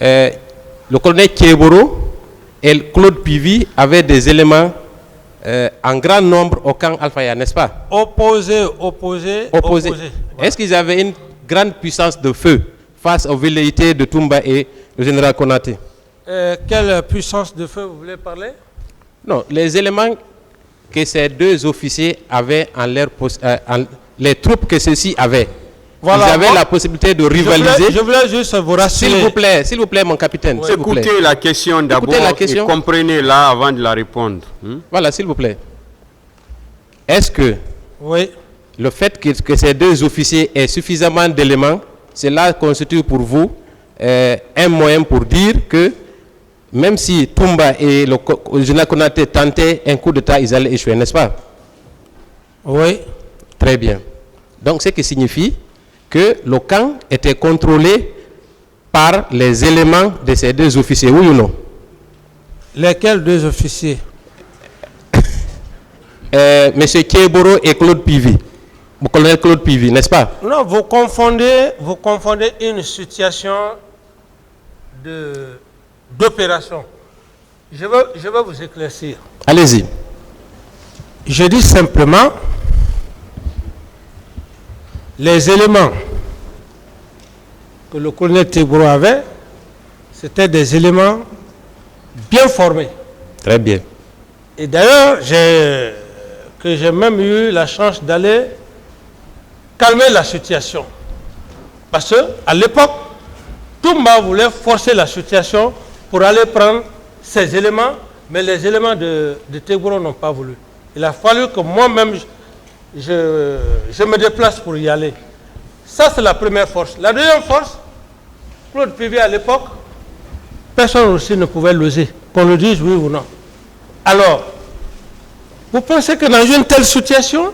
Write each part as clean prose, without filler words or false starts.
le colonel Kieboro et Claude Pivi avaient des éléments en grand nombre au camp Alfaya, n'est-ce pas? Opposé. Est-ce qu'ils avaient une grande puissance de feu face aux velléités de Toumba et le général Konaté? Quelle puissance de feu vous voulez parler? Non, les éléments que ces deux officiers avaient les troupes que ceux-ci avaient. Voilà, ils avaient la possibilité de rivaliser. Je voulais juste vous rassurer. S'il vous plaît, mon capitaine. Ouais. Écoutez la question d'abord et comprenez-la avant de la répondre. Voilà, s'il vous plaît. Est-ce que le fait que ces deux officiers aient suffisamment d'éléments, cela constitue pour vous un moyen pour dire que même si Toumba et le général Konaté tentaient un coup d'État, ils allaient échouer, n'est-ce pas? Oui. Très bien. Donc, ce qui signifie que le camp était contrôlé par les éléments de ces deux officiers, oui ou non? Lesquels deux officiers? Monsieur Kieboro et Claude Pivi. Le colonel Claude Pivi, n'est-ce pas? Non, vous confondez une situation d'opération. Je veux vous éclaircir. Allez-y. Je dis simplement les éléments que le colonel Kieboro avait, c'était des éléments bien formés. Très bien. Et d'ailleurs, j'ai même eu la chance d'aller calmer la situation. Parce qu'à l'époque, Toumba voulait forcer la situation pour aller prendre ces éléments, mais les éléments de Kieboro n'ont pas voulu. Il a fallu que moi-même, je me déplace pour y aller. Ça, c'est la première force. La deuxième force, Claude Pivi à l'époque, personne aussi ne pouvait l'oser, qu'on le dise oui ou non. Alors, vous pensez que dans une telle situation,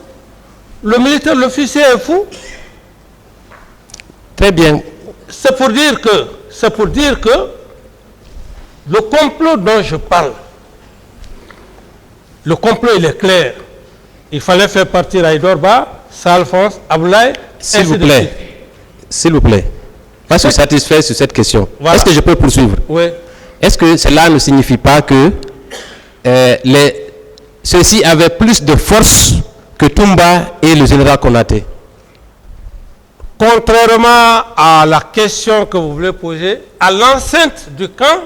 le militaire, l'officier est fou? Très bien. C'est pour dire que le complot dont je parle, le complot il est clair. Il fallait faire partir Aïdorba, Salphonse, Aboulaye. S'il vous plaît. Pas se satisfaire sur cette question. Voilà. Est-ce que je peux poursuivre? Oui. Est-ce que cela ne signifie pas que ceux-ci avaient plus de force que Toumba et le général Konaté? Contrairement à la question que vous voulez poser, à l'enceinte du camp,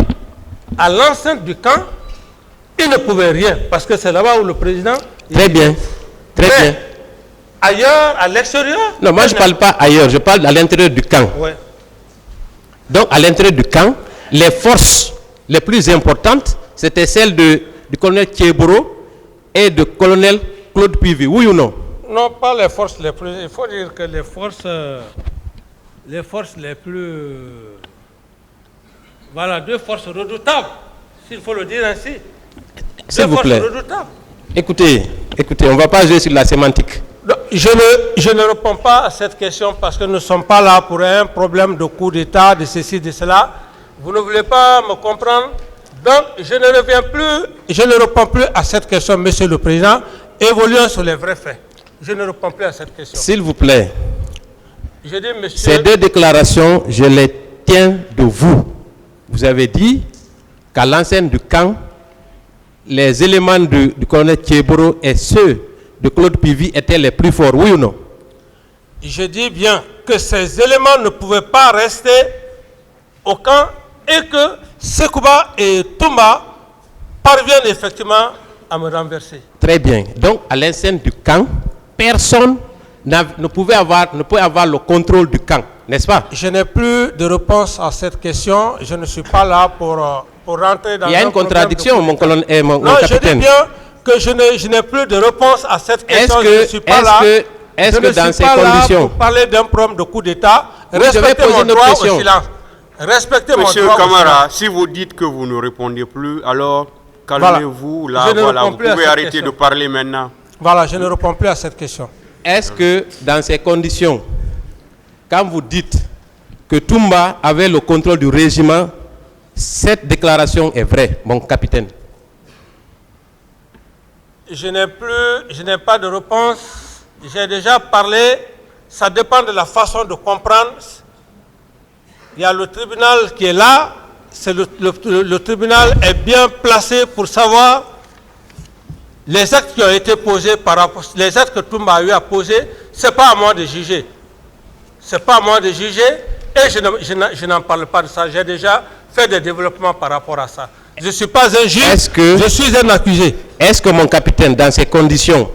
ils ne pouvaient rien, parce que c'est là-bas où le président... Très bien. Ailleurs, à l'extérieur? Non, moi je ne parle pas ailleurs, je parle à l'intérieur du camp. Ouais. Donc à l'intérieur du camp, les forces les plus importantes, c'était celles du colonel Kieboro et du colonel Claude Pivi, oui ou non? Non, pas les forces les plus... Il faut dire que les forces les plus... Voilà, deux forces redoutables, s'il faut le dire ainsi. S'il vous plaît. Écoutez, on ne va pas jouer sur la sémantique. Non, je ne réponds pas à cette question parce que nous ne sommes pas là pour un problème de coup d'État, de ceci, de cela. Vous ne voulez pas me comprendre. Donc, je ne réponds plus à cette question, Monsieur le Président. Évoluons sur les vrais faits. Je ne réponds plus à cette question. S'il vous plaît. Je dis, monsieur... Ces deux déclarations, je les tiens de vous. Vous avez dit qu'à l'enceinte du camp, les éléments du colonel Kieboro et ceux de Claude Pivi étaient les plus forts, oui ou non? Je dis bien que ces éléments ne pouvaient pas rester au camp et que Sekouba et Toumba parviennent effectivement à me renverser. Très bien. Donc, à l'enceinte du camp, personne ne pouvait avoir le contrôle du camp, n'est-ce pas? Je n'ai plus de réponse à cette question. Je ne suis pas là pour rentrer dans... Il y a une contradiction, mon colonel et mon non, capitaine. Je dis bien que je n'ai plus de réponse à cette question. Je ne suis pas là. Est-ce que dans ces conditions... pour parler d'un problème de coup d'État, respectez mon droit au silence. Respectez mon droit au silence. Monsieur Camara, si vous dites que vous ne répondez plus, alors calmez-vous. Là, voilà, vous pouvez arrêter de parler maintenant. Voilà, je ne réponds plus à cette question. Est-ce que dans ces conditions, quand vous dites que Toumba avait le contrôle du régiment, cette déclaration est vraie, mon capitaine? Je n'ai pas de réponse. J'ai déjà parlé. Ça dépend de la façon de comprendre. Il y a le tribunal qui est là. le tribunal est bien placé pour savoir les actes qui ont été posés par rapport, les actes que Toumba a eu à poser. C'est pas à moi de juger. C'est pas à moi de juger et je n'en parle pas de ça. J'ai déjà fait des développements par rapport à ça. Je ne suis pas un juge, je suis un accusé. Est-ce que mon capitaine, dans ces conditions,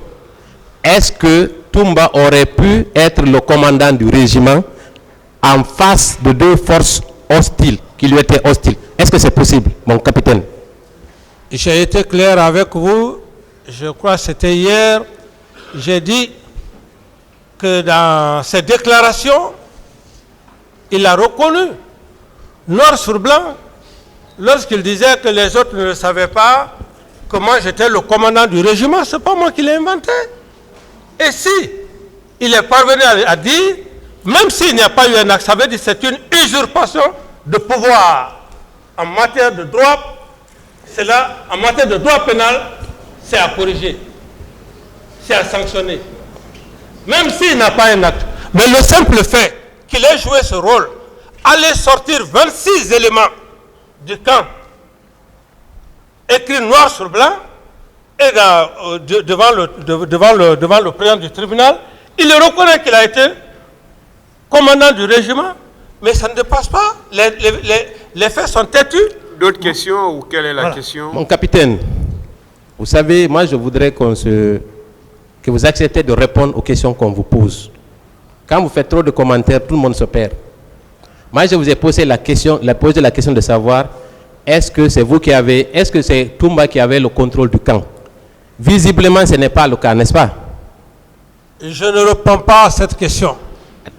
est-ce que Toumba aurait pu être le commandant du régiment en face de deux forces hostiles, qui lui étaient hostiles? Est-ce que c'est possible, mon capitaine? J'ai été clair avec vous, je crois que c'était hier, j'ai dit que dans ses déclarations, il a reconnu, noir sur blanc, lorsqu'il disait que les autres ne le savaient pas, que moi j'étais le commandant du régiment. Ce n'est pas moi qui l'ai inventé. Et si il est parvenu à dire, même s'il n'y a pas eu un acte, ça veut dire que c'est une usurpation de pouvoir en matière de droit. C'est là, en matière de droit pénal, c'est à corriger, c'est à sanctionner. Même s'il n'a pas un acte. Mais le simple fait qu'il ait joué ce rôle, aller sortir 26 éléments du camp, écrit noir sur blanc, et devant le président du tribunal, il reconnaît qu'il a été commandant du régiment, mais ça ne dépasse pas. Les faits sont têtus. D'autres questions ou quelle est la question? Mon capitaine, vous savez, moi je voudrais que vous acceptez de répondre aux questions qu'on vous pose. Quand vous faites trop de commentaires, tout le monde se perd. Moi je vous ai posé la question de savoir, est-ce que c'est vous qui avez, est-ce que c'est Toumba qui avait le contrôle du camp? Visiblement ce n'est pas le cas, n'est-ce pas? Je ne réponds pas à cette question.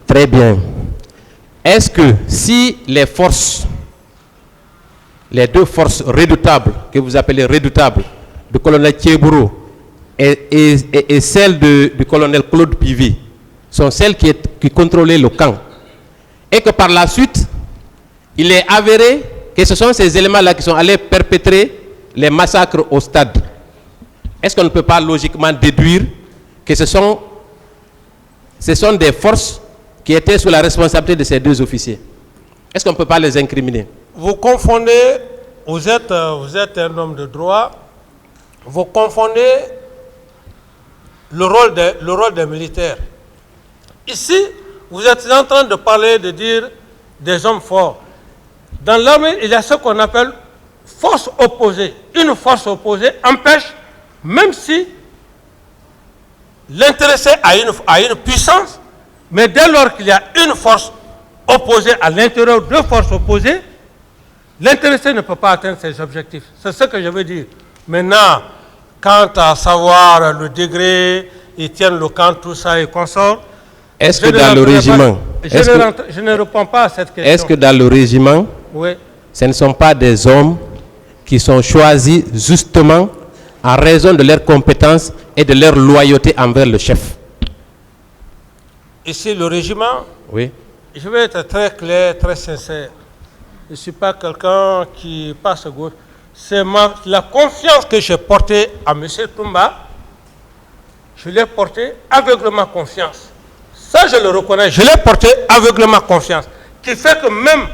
Très bien. Est-ce que si les deux forces redoutables, que vous appelez redoutables, du colonel Thiebourou et celles du colonel Claude Pivy, sont celles qui contrôlaient le camp, et que par la suite, il est avéré que ce sont ces éléments-là qui sont allés perpétrer les massacres au stade, est-ce qu'on ne peut pas logiquement déduire que ce sont des forces qui étaient sous la responsabilité de ces deux officiers? Est-ce qu'on ne peut pas les incriminer? Vous confondez, vous êtes un homme de droit, vous confondez le rôle des militaires. Ici, vous êtes en train de parler, de dire des hommes forts. Dans l'armée, il y a ce qu'on appelle force opposée. Une force opposée empêche, même si l'intéressé a une puissance, mais dès lors qu'il y a une force opposée à l'intérieur de forces opposées, l'intéressé ne peut pas atteindre ses objectifs. C'est ce que je veux dire. Maintenant, quant à savoir le degré, ils tiennent le camp, tout ça et consort. Est-ce que dans le régiment... Je ne réponds pas à cette question. Est-ce que dans le régiment, oui, ce ne sont pas des hommes qui sont choisis justement en raison de leurs compétences et de leur loyauté envers le chef? Ici, le régiment, oui. Je vais être très clair, très sincère. Je ne suis pas quelqu'un qui passe à gauche. C'est la confiance que j'ai portée à M. Toumba. Je l'ai portée aveuglément confiance. Ça, je le reconnais. Je l'ai porté aveuglément confiance. Qui fait que même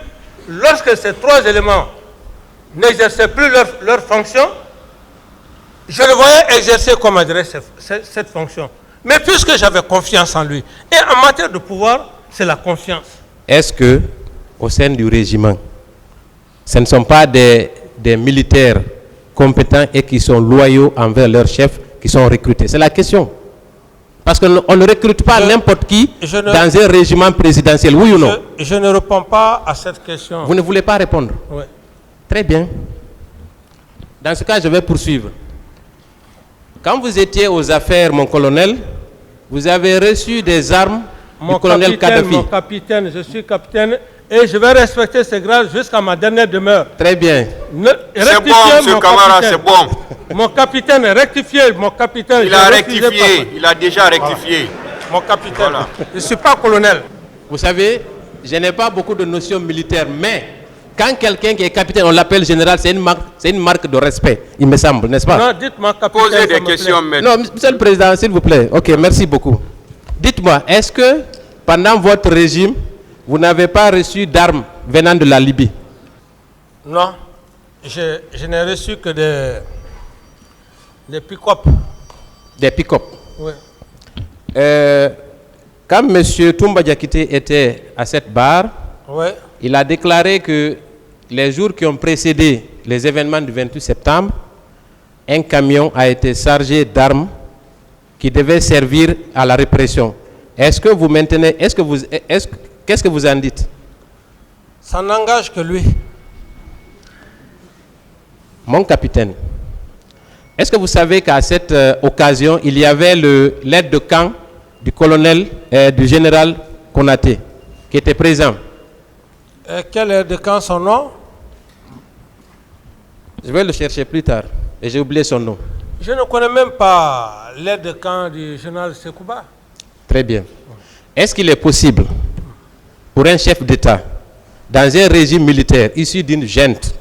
lorsque ces trois éléments n'exerçaient plus leur fonction, je le voyais exercer, comment dirais, cette fonction. Mais puisque j'avais confiance en lui, et en matière de pouvoir, c'est la confiance. Est-ce que, au sein du régiment, ce ne sont pas des militaires compétents et qui sont loyaux envers leur chef qui sont recrutés? C'est la question. Parce qu'on ne recrute pas n'importe qui dans un régiment présidentiel, oui ou non? Je ne réponds pas à cette question. Vous ne voulez pas répondre? Oui. Très bien. Dans ce cas, je vais poursuivre. Quand vous étiez aux affaires, mon colonel, vous avez reçu des armes du colonel Kadhafi. Mon capitaine, je suis capitaine et je vais respecter ces grades jusqu'à ma dernière demeure. Très bien. C'est bon, monsieur Camara, c'est bon. Mon capitaine, rectifié, mon capitaine. Il a rectifié, il a déjà rectifié. Voilà. Mon capitaine, voilà. Je ne suis pas colonel. Vous savez, je n'ai pas beaucoup de notions militaires, mais quand quelqu'un qui est capitaine, on l'appelle général, c'est une marque de respect, il me semble, n'est-ce pas? Non, dites-moi, capitaine. Posez des questions maintenant. Non, monsieur le Président, s'il vous plaît. Ok, merci beaucoup. Dites-moi, est-ce que pendant votre régime, vous n'avez pas reçu d'armes venant de la Libye? Non, je n'ai reçu que des pick-up. Des pick-up. Oui. Quand M. Toumba Diakité était à cette barre, oui, il a déclaré que les jours qui ont précédé les événements du 28 septembre, un camion a été chargé d'armes qui devaient servir à la répression. Est-ce que vous maintenez, qu'est-ce que vous en dites? Ça n'engage que lui. Mon capitaine, est-ce que vous savez qu'à cette occasion, il y avait l'aide de camp du colonel, du général Konaté, qui était présent? Quel aide de camp, son nom? Je vais le chercher plus tard, et j'ai oublié son nom. Je ne connais même pas l'aide de camp du général Sekouba. Très bien. Est-ce qu'il est possible pour un chef d'État, dans un régime militaire issu d'une junte,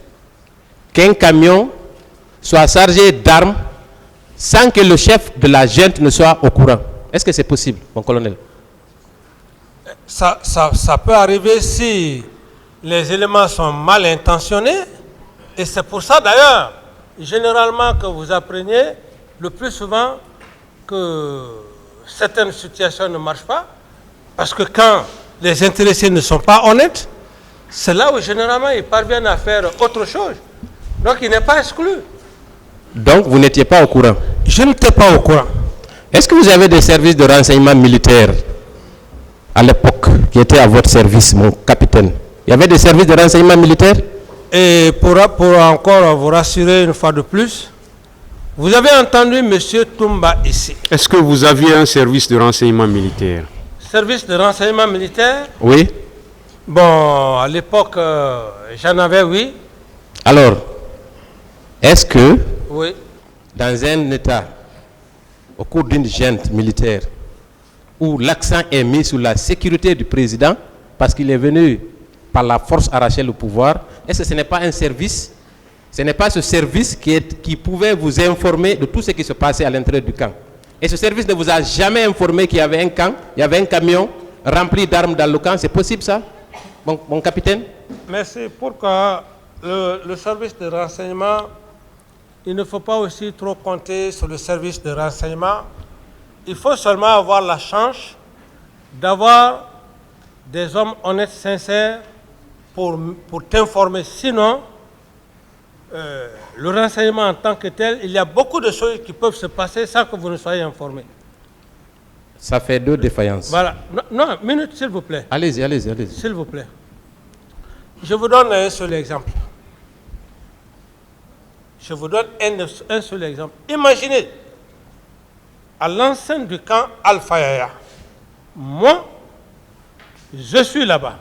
qu'un camion soit chargé d'armes sans que le chef de la junte ne soit au courant? Est-ce que c'est possible, mon colonel? Ça peut arriver si les éléments sont mal intentionnés. Et c'est pour ça d'ailleurs, généralement, que vous appreniez le plus souvent que certaines situations ne marchent pas. Parce que quand les intéressés ne sont pas honnêtes, c'est là où généralement ils parviennent à faire autre chose. Donc il n'est pas exclu. Donc vous n'étiez pas au courant? Je n'étais pas au courant. Est-ce que vous avez des services de renseignement militaire à l'époque qui étaient à votre service, mon capitaine? Il y avait des services de renseignement militaire? Et pour encore vous rassurer une fois de plus, vous avez entendu M. Toumba ici. Est-ce que vous aviez un service de renseignement militaire? Service de renseignement militaire? Oui. Bon, à l'époque, j'en avais, oui. Alors, est-ce que, oui, dans un État, au cours d'une junte militaire, où l'accent est mis sur la sécurité du président, parce qu'il est venu par la force arracher le pouvoir, est-ce que ce n'est pas un service, ce n'est pas ce service qui pouvait vous informer de tout ce qui se passait à l'intérieur du camp? Et ce service ne vous a jamais informé qu'il y avait un camp, il y avait un camion rempli d'armes dans le camp? C'est possible ça, mon capitaine? Merci. Pourquoi le service de renseignement, il ne faut pas aussi trop compter sur le service de renseignement. Il faut seulement avoir la chance d'avoir des hommes honnêtes, sincères, pour t'informer. Sinon, le renseignement en tant que tel, il y a beaucoup de choses qui peuvent se passer sans que vous ne soyez informé. Ça fait deux défaillances. Voilà. Non, minute, s'il vous plaît. Allez-y, allez-y, allez-y. S'il vous plaît. Je vous donne un seul exemple. Je vous donne un seul exemple. Imaginez, à l'enceinte du camp Al-Fayaya, moi, je suis là-bas.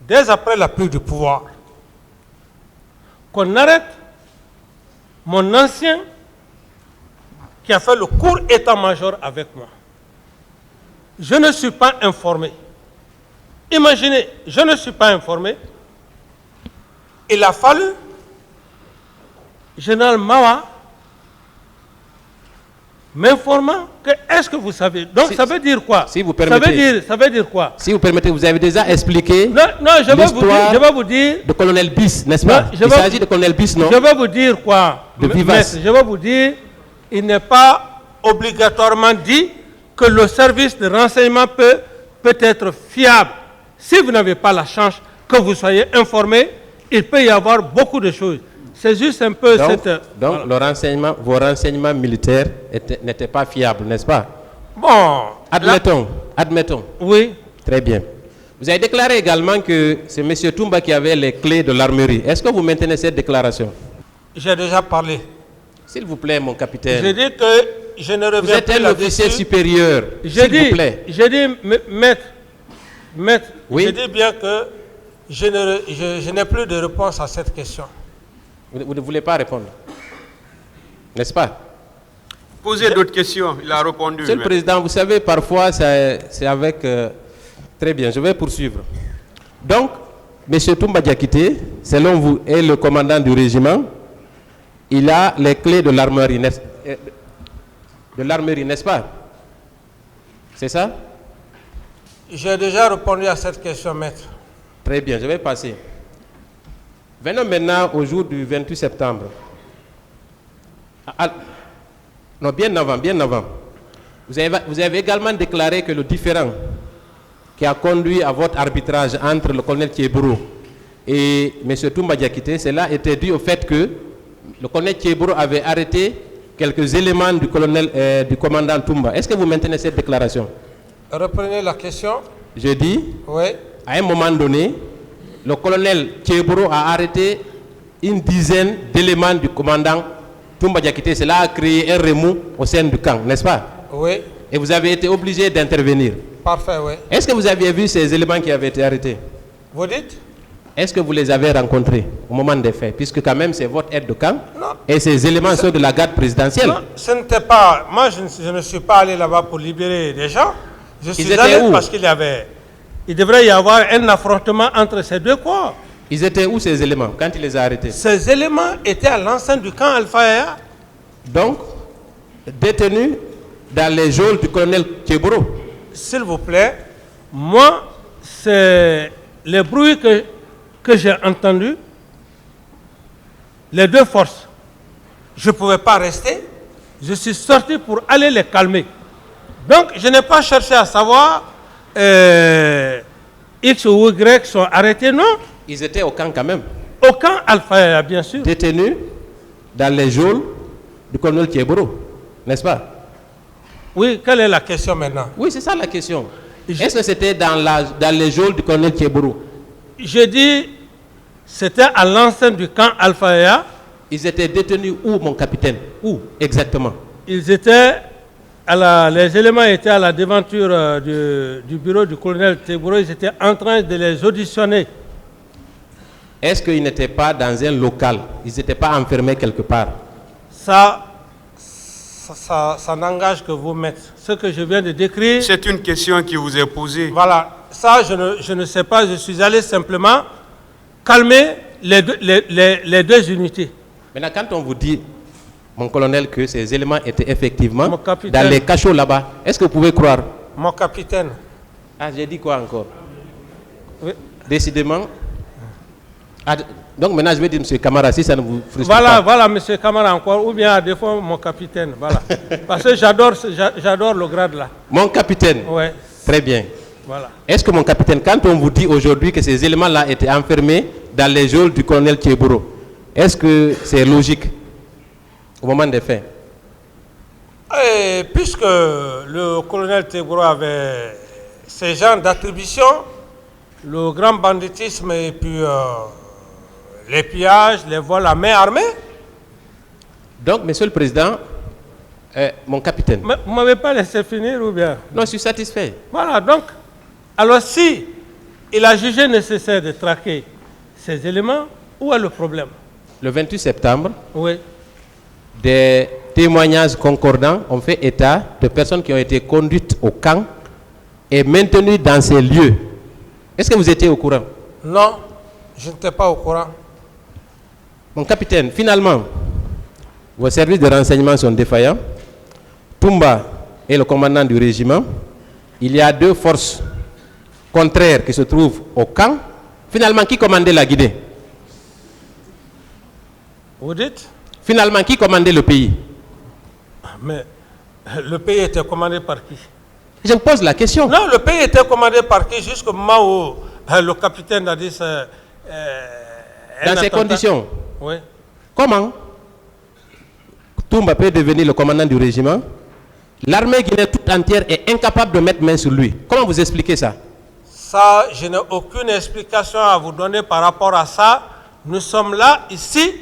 Dès après la prise du pouvoir, qu'on arrête mon ancien qui a fait le court état-major avec moi. Je ne suis pas informé. Imaginez, je ne suis pas informé. Il a fallu général Mawa m'informant que est-ce que vous savez. Donc ça veut dire quoi? Si vous permettez. Ça veut dire quoi? Si vous permettez, vous avez déjà expliqué. Non, je vais vous dire. De colonel Bis, n'est-ce pas? Il s'agit de colonel Bis, non? Je vais vous dire quoi? De Vivas. Je vais vous dire, il n'est pas obligatoirement dit que le service de renseignement peut être fiable. Si vous n'avez pas la chance que vous soyez informé, il peut y avoir beaucoup de choses. C'est juste un peu donc voilà. Vos renseignements militaires n'étaient pas fiables, n'est-ce pas? Bon. Admettons. Oui. Très bien. Vous avez déclaré également que c'est M. Toumba qui avait les clés de l'armerie. Est-ce que vous maintenez cette déclaration? J'ai déjà parlé. S'il vous plaît, mon capitaine. J'ai dit que je ne reviens Vous êtes un officier supérieur. S'il vous plaît. J'ai dit, maître, oui? je dis bien que je n'ai plus de réponse à cette question. Vous ne voulez pas répondre, n'est-ce pas? Posez d'autres questions, il a répondu. Monsieur le Président, vous savez, parfois, c'est avec... Très bien, je vais poursuivre. Donc, M. Toumba Diakité, selon vous, est le commandant du régiment. Il a les clés de l'armerie, n'est-ce pas? C'est ça? J'ai déjà répondu à cette question, maître. Très bien, je vais passer. Venons maintenant au jour du 28 septembre. Non, bien avant. Vous avez également déclaré que le différend qui a conduit à votre arbitrage entre le colonel Thiebro et M. Toumba Diakité, cela était dû au fait que le colonel Thiebro avait arrêté quelques éléments du commandant Toumba. Est-ce que vous maintenez cette déclaration? Reprenez la question. Je dis, oui. À un moment donné, le colonel Thiebro a arrêté une dizaine d'éléments du commandant Toumba Diakité. Cela a créé un remous au sein du camp, n'est-ce pas? Oui. Et vous avez été obligé d'intervenir. Parfait, oui. Est-ce que vous aviez vu ces éléments qui avaient été arrêtés? Vous dites? Est-ce que vous les avez rencontrés au moment des faits? Puisque quand même c'est votre aide de camp. Non. Et ces éléments sont de la garde présidentielle. Non, ce n'était pas... Moi, je ne suis pas allé là-bas pour libérer des gens. Je suis étaient allé où? parce il devrait y avoir un affrontement entre ces deux corps. Ils étaient où ces éléments quand il les a arrêtés? Ces éléments étaient à l'enceinte du camp Alpha Aya. Donc, détenus dans les geôles du colonel Thiebro. S'il vous plaît, moi, c'est les bruits que j'ai entendus, les deux forces. Je ne pouvais pas rester. Je suis sorti pour aller les calmer. Donc, je n'ai pas cherché à savoir X ou Y sont arrêtés, non. Ils étaient au camp quand même. Au camp Alpha, bien sûr. Détenus dans les geôles du colonel Thiebro, n'est-ce pas? Oui, quelle est la question maintenant? Oui, c'est ça la question. Est-ce que c'était dans les geôles du colonel Thiebro? Je dis, c'était à l'enceinte du camp Alpha. Ils étaient détenus où, mon capitaine? Où exactement? Ils étaient les éléments étaient à la devanture du bureau du colonel Thiebro. Ils étaient en train de les auditionner. Est-ce qu'ils n'étaient pas dans un local? Ils n'étaient pas enfermés quelque part? Ça n'engage que vous mettre. Ce que je viens de décrire... C'est une question qui vous est posée. Voilà. Ça, je ne sais pas. Je suis allé simplement calmer les deux unités. Maintenant, quand on vous dit, mon colonel, que ces éléments étaient effectivement dans les cachots là-bas, est-ce que vous pouvez croire? Mon capitaine. Ah, j'ai dit quoi encore? Oui. Décidément. Ah, donc maintenant, je vais dire, M. Camara, si ça ne vous frustre pas. Voilà, M. Camara encore, ou bien à défaut, mon capitaine. Voilà. Parce que j'adore le grade là. Mon capitaine? Oui. Très bien. Voilà. Est-ce que, mon capitaine, quand on vous dit aujourd'hui que ces éléments-là étaient enfermés dans les geôles du colonel Thiebro, est-ce que c'est logique au moment des faits? Et puisque le colonel Thiebro avait ces genres d'attributions, le grand banditisme et puis les pillages, les vols à main armée. Donc, Monsieur le Président, mon capitaine. Mais vous ne m'avez pas laissé finir ou bien? Non, je suis satisfait. Voilà, donc, alors si il a jugé nécessaire de traquer ces éléments, où est le problème? Le 28 septembre, oui. Des témoignages concordants ont fait état de personnes qui ont été conduites au camp et maintenues dans ces lieux. Est-ce que vous étiez au courant? Non, je n'étais pas au courant. Mon capitaine, finalement, vos services de renseignement sont défaillants. Toumba est le commandant du régiment. Il y a deux forces contraires qui se trouvent au camp. Finalement, qui commandait la Guinée? Vous dites? Finalement, qui commandait le pays? Mais le pays était commandé par qui? Je me pose la question. Non, le pays était commandé par qui jusqu'au moment où le capitaine a dit... dans ces conditions? Oui. Comment Toumba peut devenir le commandant du régiment? L'armée guinéenne toute entière est incapable de mettre main sur lui. Comment vous expliquez ça? Ça, je n'ai aucune explication à vous donner par rapport à ça. Nous sommes là, ici.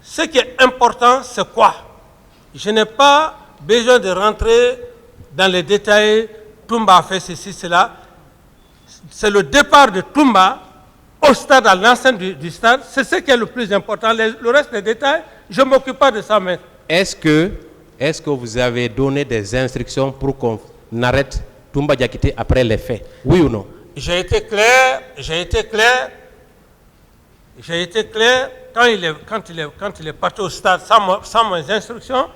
Ce qui est important, c'est quoi? Je n'ai pas besoin de rentrer dans les détails. Toumba a fait ceci, cela. C'est le départ de Toumba au stade, à l'enceinte du stade. C'est ce qui est le plus important. Le reste des détails, je ne m'occupe pas de ça maintenant. Est-ce que vous avez donné des instructions pour qu'on arrête Toumba Diakité après les faits? Oui ou non? J'ai été clair. Quand il est parti au stade sans mes instructions,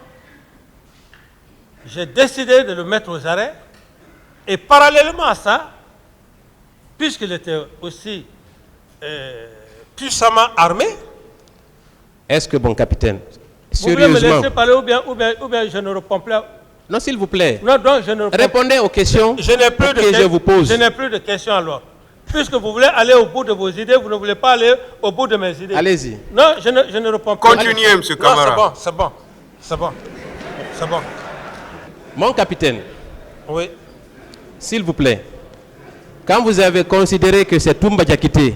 j'ai décidé de le mettre aux arrêts. Et parallèlement à ça, puisqu'il était aussi puissamment armé. Est-ce que, bon capitaine, vous voulez me laisser parler ou bien je ne réponds plus? Non, s'il vous plaît. Non, donc je ne répondez aux questions que je vous pose. Je n'ai plus de questions alors. Puisque vous voulez aller au bout de vos idées, vous ne voulez pas aller au bout de mes idées. Allez-y. Non, je ne réponds pas. Continuez, M. Camara. Non, c'est bon. C'est bon. Mon capitaine. Oui. S'il vous plaît. Quand vous avez considéré que c'est Toumba Diakité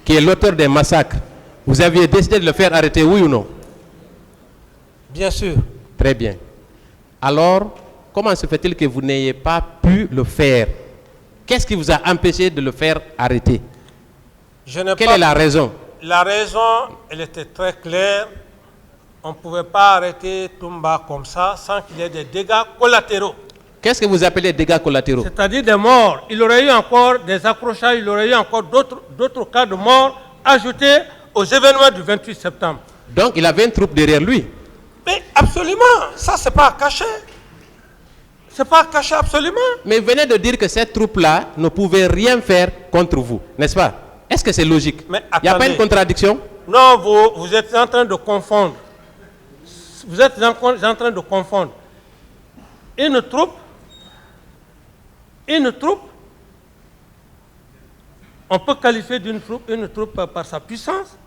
qui est l'auteur des massacres, vous aviez décidé de le faire arrêter, oui ou non? Bien sûr. Très bien. Alors, comment se fait-il que vous n'ayez pas pu le faire? Qu'est-ce qui vous a empêché de le faire arrêter? Quelle est la raison? La raison, elle était très claire. On ne pouvait pas arrêter Toumba comme ça sans qu'il y ait des dégâts collatéraux. Qu'est-ce que vous appelez dégâts collatéraux? C'est-à-dire des morts. Il aurait eu encore des accrochages, il aurait eu encore d'autres cas de mort ajoutés aux événements du 28 septembre. Donc il avait une troupe derrière lui? Mais absolument, ça c'est pas caché. C'est pas caché absolument. Mais vous venez de dire que cette troupe-là ne pouvait rien faire contre vous, n'est-ce pas? Est-ce que c'est logique? Il n'y a pas une contradiction? Non, vous êtes en train de confondre. Vous êtes en train de confondre. Une troupe, on peut qualifier une troupe par sa puissance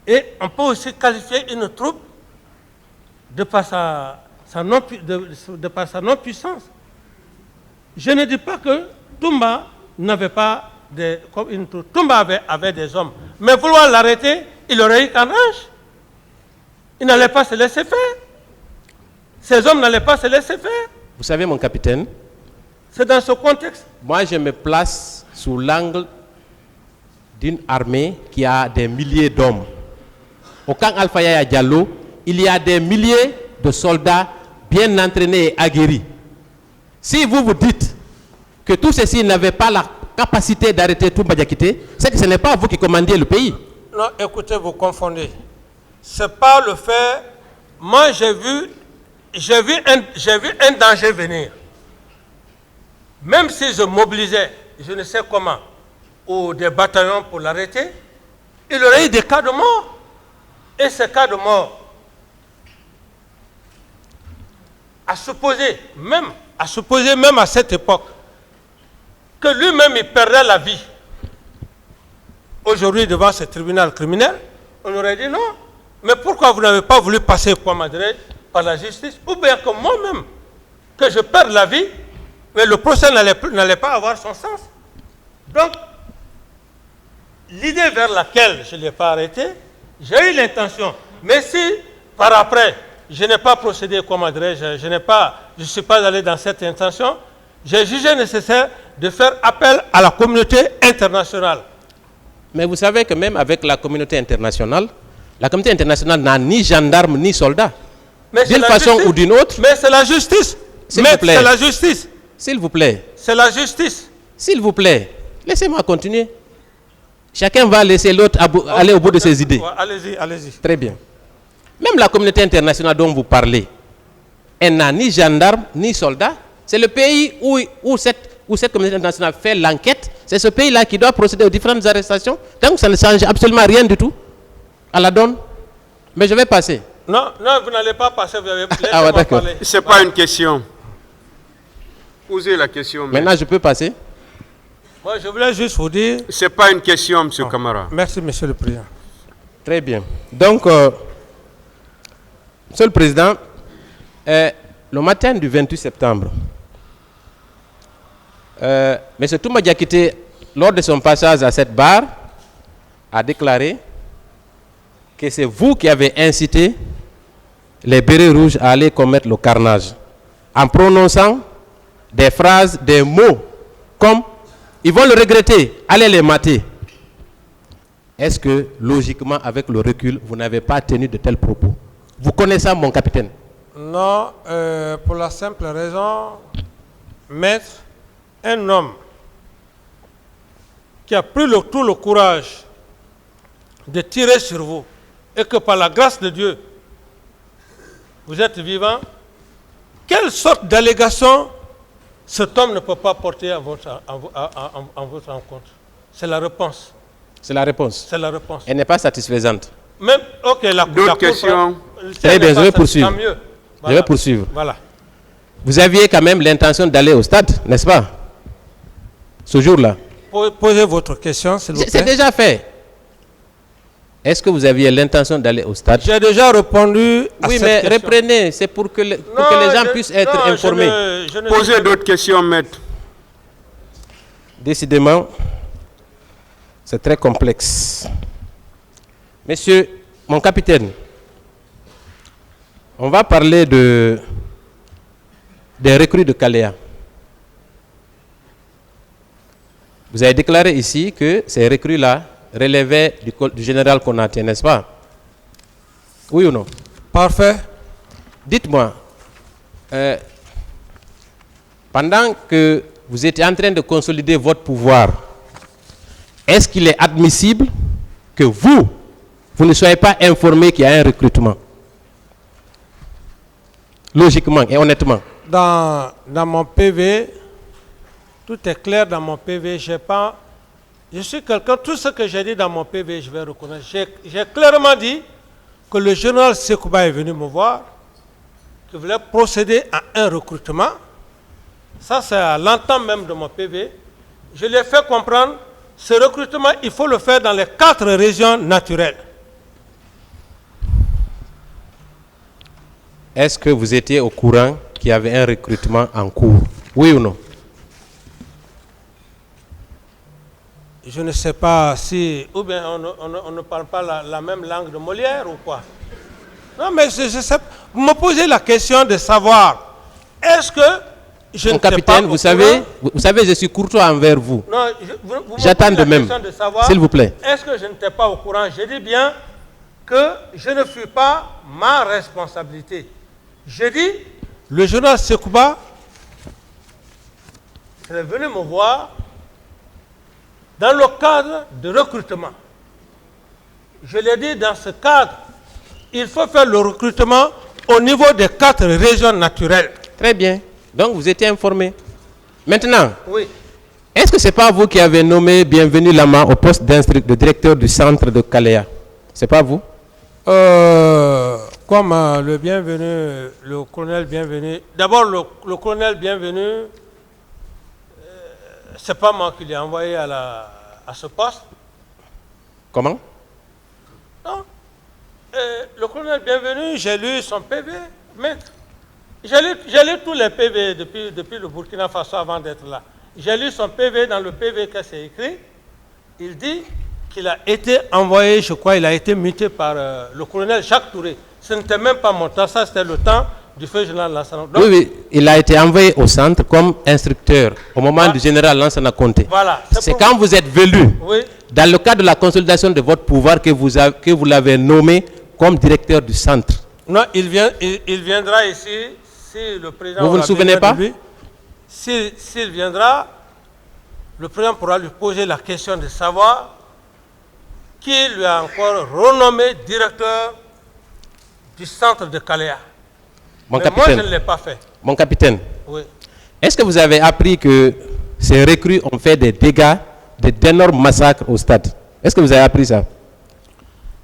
et on peut aussi qualifier une troupe de par sa non-puissance. Je ne dis pas que Toumba n'avait pas une troupe. Toumba avait des hommes. Mais vouloir l'arrêter, il aurait eu qu'un rage. Il n'allait pas se laisser faire. Ces hommes n'allaient pas se laisser faire. Vous savez, mon capitaine, c'est dans ce contexte. Moi, je me place sous l'angle d'une armée qui a des milliers d'hommes. Au camp Alpha Yaya Diallo, il y a des milliers de soldats bien entraînés et aguerris. Si vous dites que tous ceux-ci n'avaient pas la capacité d'arrêter Toumba Diakité, c'est que ce n'est pas vous qui commandiez le pays. Non, écoutez, vous confondez. C'est pas le fait. Moi, j'ai vu un danger venir. Même si je mobilisais, je ne sais comment, ou des bataillons pour l'arrêter, il y aurait eu des cas de mort. Et ces cas de mort, à supposer même à cette époque, que lui-même il perdrait la vie. Aujourd'hui, devant ce tribunal criminel, on aurait dit non. Mais pourquoi vous n'avez pas voulu passer, par la justice? Ou bien que moi-même, que je perde la vie, mais le procès n'allait pas avoir son sens. Donc, l'idée vers laquelle je ne l'ai pas arrêté, j'ai eu l'intention. Mais si, par après, je n'ai pas procédé, je ne suis pas allé dans cette intention, j'ai jugé nécessaire de faire appel à la communauté internationale. Mais vous savez que même avec la communauté internationale n'a ni gendarme ni soldat. D'une façon ou d'une autre. Mais c'est la justice. S'il vous plaît. C'est la justice. S'il vous plaît. C'est la justice. S'il vous plaît. Laissez-moi continuer. Chacun va laisser l'autre aller au bout de ses idées. Allez-y, allez-y. Très bien. Même la communauté internationale dont vous parlez, elle n'a ni gendarme ni soldat. C'est le pays où cette communauté internationale fait l'enquête. C'est ce pays-là qui doit procéder aux différentes arrestations. Donc ça ne change absolument rien du tout à la donne. Mais je vais passer. Non, vous n'allez pas passer. Vous avez d'accord. Ce n'est pas une question. Posez la question. Maintenant, je peux passer. Moi, je voulais juste vous dire... Ce n'est pas une question, M. Camara. Merci, M. le Président. Très bien. Donc, M. le Président, le matin du 28 septembre, M. Toumba Diakité, lors de son passage à cette barre, a déclaré que c'est vous qui avez incité les bérets rouges à aller commettre le carnage, en prononçant des phrases, des mots, comme « ils vont le regretter, allez les mater ». Est-ce que, logiquement, avec le recul, vous n'avez pas tenu de tels propos? Vous connaissez mon capitaine? Non, pour la simple raison, maître, un homme qui a pris tout le courage de tirer sur vous, et que par la grâce de Dieu, vous êtes vivant, quelle sorte d'allégation cet homme ne peut pas porter à votre encontre? C'est la réponse. C'est la réponse. C'est la réponse. Elle n'est pas satisfaisante. Même, ok, d'autres questions. Très bien, je vais poursuivre. Voilà. Je vais poursuivre. Voilà. Vous aviez quand même l'intention d'aller au stade, n'est-ce pas? Ce jour-là. Posez votre question, s'il vous plaît. C'est déjà fait. Est-ce que vous aviez l'intention d'aller au stade? J'ai déjà répondu à oui, cette mais question. reprenez, c'est pour que les gens puissent être informés. Posez d'autres questions, maître. Décidément, c'est très complexe. Monsieur, mon capitaine, on va parler des recrues de Kalea. Vous avez déclaré ici que ces recrues-là relevaient du général Konaté, n'est-ce pas? Oui ou non? Parfait. Dites-moi, pendant que vous étiez en train de consolider votre pouvoir, est-ce qu'il est admissible que vous ne soyez pas informé qu'il y a un recrutement? Logiquement et honnêtement. Dans mon PV, tout est clair dans mon PV. Je suis quelqu'un, tout ce que j'ai dit dans mon PV, je vais reconnaître. J'ai clairement dit que le général Sekouba est venu me voir, qu'il voulait procéder à un recrutement. Ça, c'est à l'entame même de mon PV. Je lui ai fait comprendre, ce recrutement, il faut le faire dans les 4 régions naturelles. Est-ce que vous étiez au courant qu'il y avait un recrutement en cours? Oui ou non? Je ne sais pas si... Ou bien on ne parle pas la même langue de Molière ou quoi? Non, mais je sais, vous me posez la question de savoir, est-ce que je Mon capitaine, vous savez, je suis courtois envers vous. Non, j'attends de même, s'il vous plaît. Est-ce que je n'étais pas au courant? Je dis bien que je ne fus pas ma responsabilité. Je dis, le général Sekouba est venu me voir dans le cadre de recrutement. Je l'ai dit, dans ce cadre, il faut faire le recrutement au niveau des 4 régions naturelles. Très bien. Donc, vous étiez informé. Maintenant, oui. Est-ce que ce n'est pas vous qui avez nommé Bienvenu Lama au poste de directeur du centre de Kalea? Ce n'est pas vous? Comme le Bienvenu, le colonel Bienvenu. D'abord, le colonel Bienvenu, ce n'est pas moi qui l'ai envoyé à ce poste. Comment? Non. Le colonel Bienvenu, j'ai lu son PV, maître. J'ai lu tous les PV depuis le Burkina Faso avant d'être là. J'ai lu son PV, dans le PV que c'est écrit. Il dit qu'il a été envoyé, je crois, il a été muté par le colonel Jacques Touré. Ce n'était même pas mon temps, ça c'était le temps du feu général Lansana. Donc, oui, il a été envoyé au centre comme instructeur au moment du général Lansana Conté. Voilà. C'est quand vous êtes venu, oui, dans le cadre de la consolidation de votre pouvoir, que vous l'avez nommé comme directeur du centre. Non, il viendra ici, si le président... Vous ne vous souvenez pas? S'il viendra, le président pourra lui poser la question de savoir qui lui a encore renommé directeur du centre de Kalea. Mon Mais capitaine, moi, je ne l'ai pas fait. Mon capitaine, Oui. est-ce que vous avez appris que ces recrues ont fait des dégâts, d'énormes massacres au stade? Est-ce que vous avez appris ça?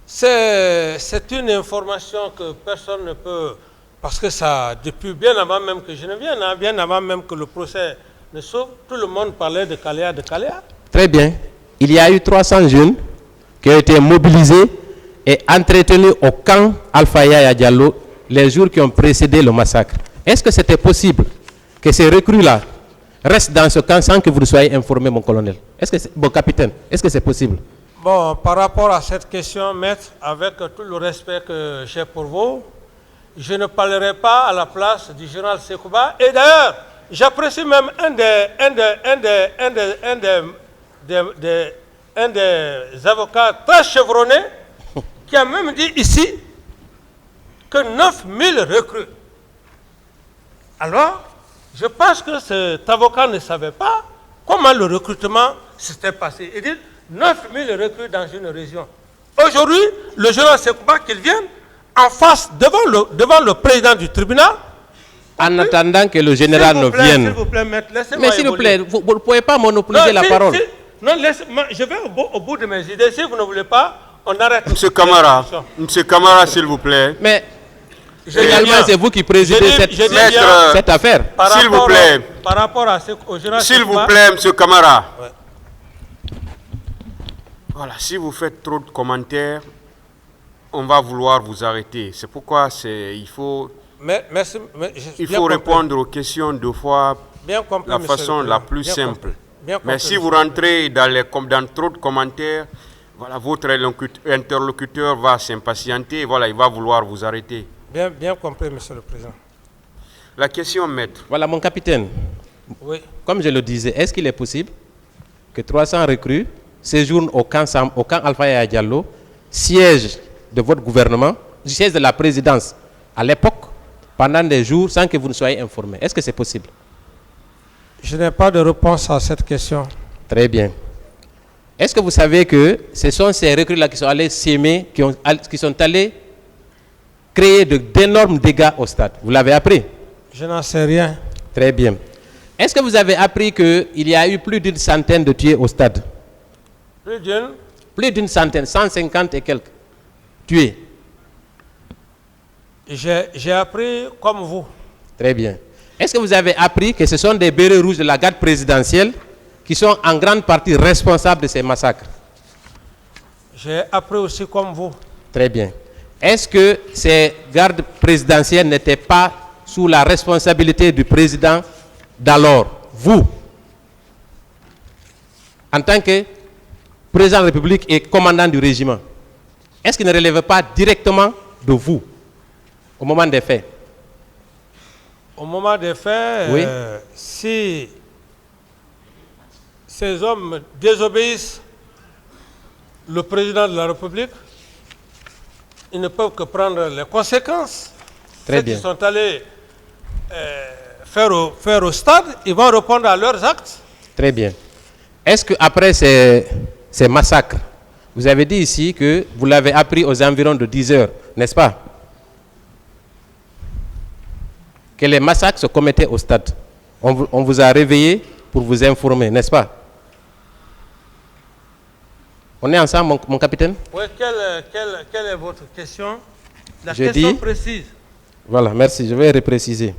C'est une information que personne ne peut... Parce que ça, depuis bien avant même que je ne vienne, bien avant même que le procès ne s'ouvre, tout le monde parlait de Kalea, de Kalea. Très bien. Il y a eu 300 jeunes qui ont été mobilisés et entretenus au camp Alpha Yaya Diallo les jours qui ont précédé le massacre. Est-ce que c'était possible que ces recrues-là restent dans ce camp sans que vous ne soyez informé, mon colonel? Bon, capitaine, est-ce que c'est possible? Bon, par rapport à cette question, maître, avec tout le respect que j'ai pour vous, je ne parlerai pas à la place du général Sekouba. Et d'ailleurs, j'apprécie même un des avocats très chevronnés qui a même dit ici que 9000 recrues. Alors, je pense que cet avocat ne savait pas comment le recrutement s'était passé. Il dit 9000 recrues dans une région. Aujourd'hui, le général Sekouba, qu'il vienne en face, devant le président du tribunal. En attendant que le général ne vienne. S'il vous plaît, maître, laissez-moi Mais s'il vous plaît, vous ne pouvez pas monopoliser la parole. Non, je vais au bout de mes idées. Si vous ne voulez pas, on arrête. Monsieur Camara, s'il vous plaît. Mais également, c'est vous qui présidez cette affaire. S'il vous plaît. Par rapport à ce au général. S'il vous plaît, monsieur Camara. Ouais. Voilà, si vous faites trop de commentaires, on va vouloir vous arrêter. C'est pourquoi il faut répondre aux questions deux fois de la façon la plus simple. Mais si vous rentrez dans trop de commentaires, voilà, votre interlocuteur va s'impatienter, voilà, il va vouloir vous arrêter. Bien compris, Monsieur le Président. La question, maître. Voilà, mon capitaine. Oui. Comme je le disais, est-ce qu'il est possible que 300 recrues séjournent au camp Alpha Yaya Diallo, siège de votre gouvernement, siège de la présidence à l'époque, pendant des jours, sans que vous ne soyez informés? Est-ce que c'est possible? Je n'ai pas de réponse à cette question. Très bien. Est-ce que vous savez que ce sont ces recrues-là qui sont allés s'aimer, qui sont allés créer d'énormes dégâts au stade? Vous l'avez appris? Je n'en sais rien. Très bien. Est-ce que vous avez appris qu'il y a eu plus d'une centaine de tués au stade? Plus d'une centaine, 150 et quelques tués. J'ai appris comme vous. Très bien. Est-ce que vous avez appris que ce sont des bérets rouges de la garde présidentielle qui sont en grande partie responsables de ces massacres? J'ai appris aussi comme vous. Très bien. Est-ce que ces gardes présidentielles n'étaient pas sous la responsabilité du président d'alors, vous, en tant que président de la République et commandant du régiment? Est-ce qu'il ne relève pas directement de vous au moment des faits? Au moment des faits, oui. Si ces hommes désobéissent le président de la République, ils ne peuvent que prendre les conséquences. Très bien. Ceux qui sont allés faire au stade, ils vont répondre à leurs actes. Très bien. Est-ce qu'après ces massacres, vous avez dit ici que vous l'avez appris aux environs de 10 heures, n'est-ce pas? Que les massacres se commettaient au stade. On vous a réveillé pour vous informer, n'est-ce pas? On est ensemble, mon capitaine? Oui, quelle est votre question? La question précise. Voilà, merci, je vais repréciser.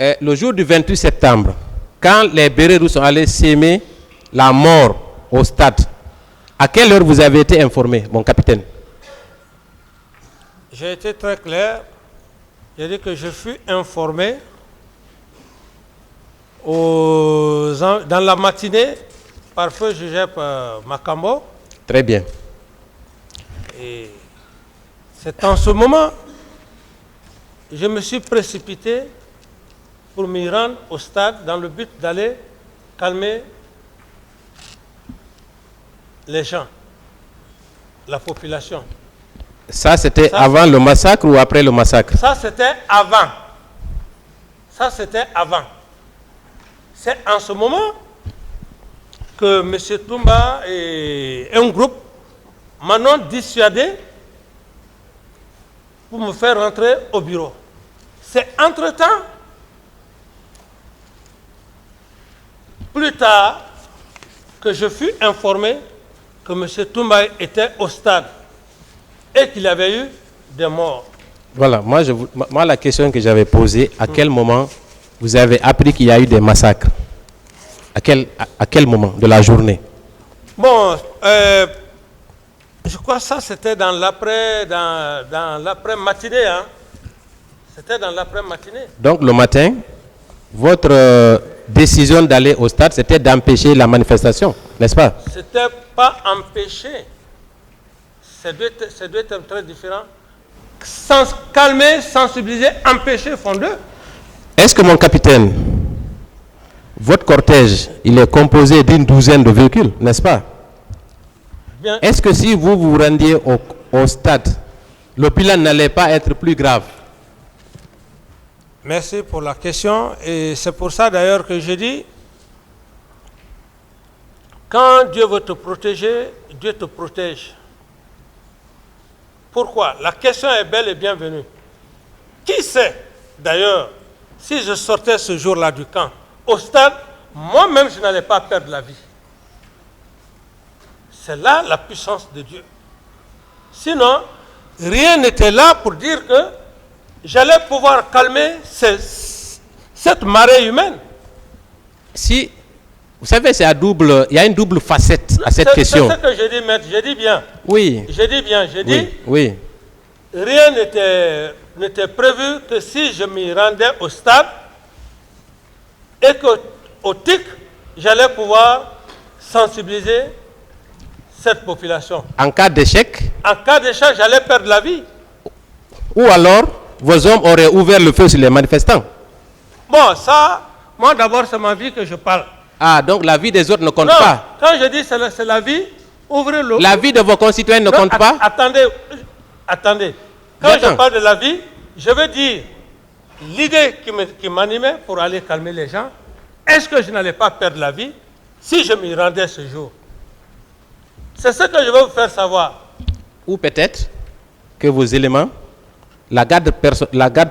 Le jour du 28 septembre, quand les bérets rouges sont allés s'aimer la mort au stade, à quelle heure vous avez été informé, mon capitaine? J'ai été très clair. J'ai dit que je fus informé dans la matinée par feu Joseph Makambo. Très bien. Et c'est en ce moment que je me suis précipité pour m'y rendre au stade dans le but d'aller calmer les gens, la population. Ça, c'était avant le massacre ou après le massacre? Ça, c'était avant. Ça, c'était avant. C'est en ce moment que M. Toumba et un groupe m'ont dissuadé pour me faire rentrer au bureau. C'est entre-temps, plus tard, que je fus informé que M. Toumba était au stade et qu'il y avait eu des morts. Voilà, moi la question que j'avais posée, à quel moment vous avez appris qu'il y a eu des massacres? À quel moment de la journée? Bon, je crois que ça c'était dans l'après-matinée. Hein. C'était dans l'après-matinée. Donc le matin, votre décision d'aller au stade, c'était d'empêcher la manifestation, n'est-ce pas? C'était pas empêcher. Ça doit être très différent. Calmer, sensibiliser, empêcher, font deux. Est-ce que, mon capitaine, votre cortège, il est composé d'une douzaine de véhicules, n'est-ce pas? Bien. Est-ce que si vous vous rendiez au stade, le bilan n'allait pas être plus grave? Merci pour la question. Et c'est pour ça d'ailleurs que je dis, quand Dieu veut te protéger, Dieu te protège. Pourquoi? La question est belle et bienvenue. Qui sait, d'ailleurs, si je sortais ce jour-là du camp, au stade, moi-même, je n'allais pas perdre la vie. C'est là la puissance de Dieu. Sinon, rien n'était là pour dire que j'allais pouvoir calmer cette marée humaine. Si, vous savez, il y a une double facette à cette question. C'est ce que je dis, maître. Je dis bien. Oui. Je dis bien. Je dis. Oui. Rien n'était prévu que si je m'y rendais au stade et qu'au TIC, j'allais pouvoir sensibiliser cette population. En cas d'échec? En cas d'échec, j'allais perdre la vie. Ou alors, vos hommes auraient ouvert le feu sur les manifestants? Bon, ça, moi d'abord, c'est ma vie que je parle. Ah, donc la vie des autres ne compte pas? Quand je dis c'est la vie, ouvrez le... La vie de vos concitoyens ne compte pas? Attendez. Quand je parle de la vie, je veux dire l'idée qui m'animait pour aller calmer les gens. Est-ce que je n'allais pas perdre la vie si je m'y rendais ce jour? C'est ce que je veux vous faire savoir. Ou peut-être que vos éléments, la garde